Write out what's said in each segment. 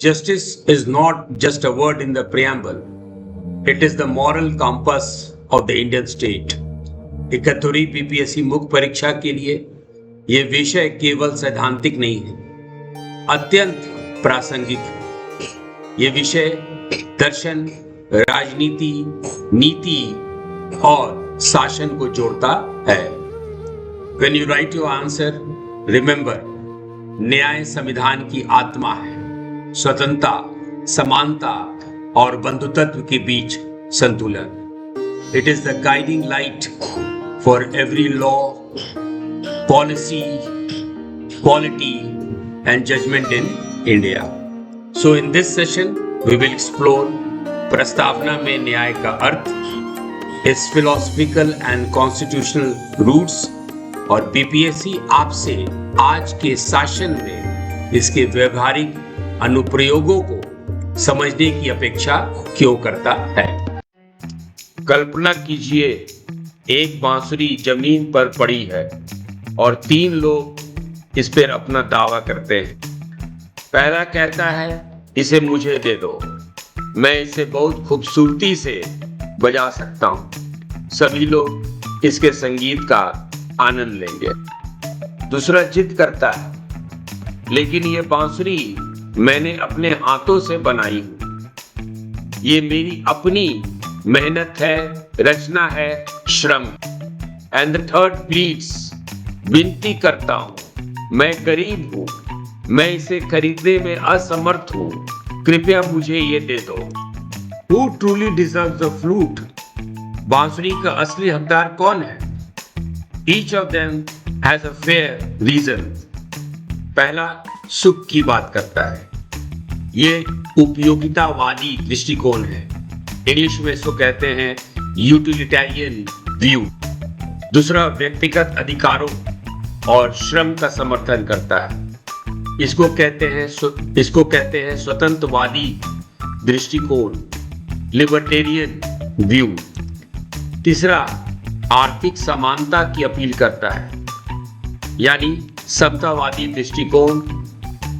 Justice is not just a word in the preamble. It is the moral compass of the Indian state. 71वीं PPSC मुख्य परीक्षा के लिए ये विषय केवल सैद्धांतिक नहीं है, अत्यंत प्रासंगिक है। ये विषय दर्शन, राजनीति, नीति और शासन को जोड़ता है। When you write your answer, remember, न्याय संविधान की आत्मा है। स्वतंत्रता, समानता और बंधुत्व के बीच संतुलन। It is the guiding light for every law, policy, polity and judgment in India. So in this session, we will explore प्रस्तावना में न्याय का अर्थ, its philosophical and constitutional roots और बीपीएससी आपसे आज के शासन में इसके व्यवहारिक अनुप्रयोगों को समझने की अपेक्षा क्यों करता है। कल्पना कीजिए, एक बांसुरी जमीन पर पड़ी है और 3 लोग इस पर अपना दावा करते हैं। पहला कहता है, इसे मुझे दे दो, मैं इसे बहुत खूबसूरती से बजा सकता हूं, सभी लोग इसके संगीत का आनंद लेंगे। दूसरा जिद करता है, लेकिन ये बांसुरी मैंने अपने हाथों से बनाई, ये मेरी अपनी मेहनत है, रचना है, श्रम। एंड द थर्ड प्लीड्स, विनती करता हूं, मैं गरीब हूं, मैं इसे खरीदने में असमर्थ हूं, कृपया मुझे ये दे दो। Who truly deserves the flute? बांसुरी का असली हकदार कौन है? Each of them has a fair reason. पहला सुख की बात करता है, ये उपयोगितावादी दृष्टिकोण है, इंग्लिश में इसको कहते हैं यूटिलिटेरियन व्यू। दूसरा व्यक्तिगत अधिकारों और श्रम का समर्थन करता है, इसको कहते हैं स्वतंत्रवादी दृष्टिकोण, लिबर्टेरियन व्यू। तीसरा आर्थिक समानता की अपील करता है, यानी समतावादी दृष्टिकोण,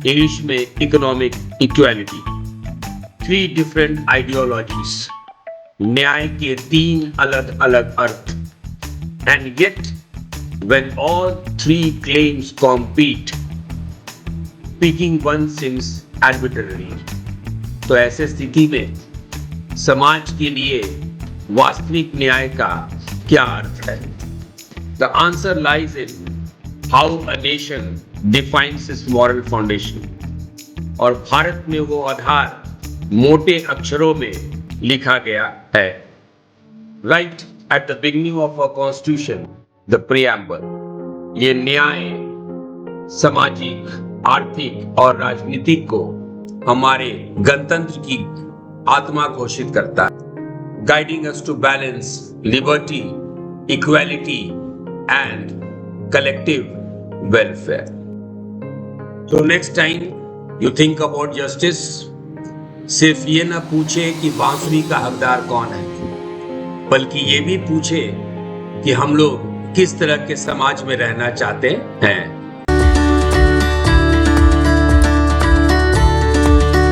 इंग्लिश में इकोनॉमिक इक्वालिटी। 3 डिफरेंट आइडियोलॉजीज, न्याय के 3 अलग अलग अर्थ। And yet when all 3 claims compete, picking one seems arbitrary. तो ऐसे स्थिति में समाज के लिए वास्तविक न्याय का क्या अर्थ है? The answer lies in how a nation defines its moral foundation. और भारत में वो आधार मोटे अक्षरों में लिखा गया है। Right at the beginning of our constitution, the preamble, ये न्याय, सामाजिक, आर्थिक और राजनीतिक को हमारे गणतंत्र की आत्मा घोषित करता है, guiding us to balance liberty, equality and collective welfare. So next time you think about justice, सिर्फ ये ना पूछे कि बांसुरी का हकदार कौन है, बल्कि ये भी पूछे कि हम लोग किस तरह के समाज में रहना चाहते हैं।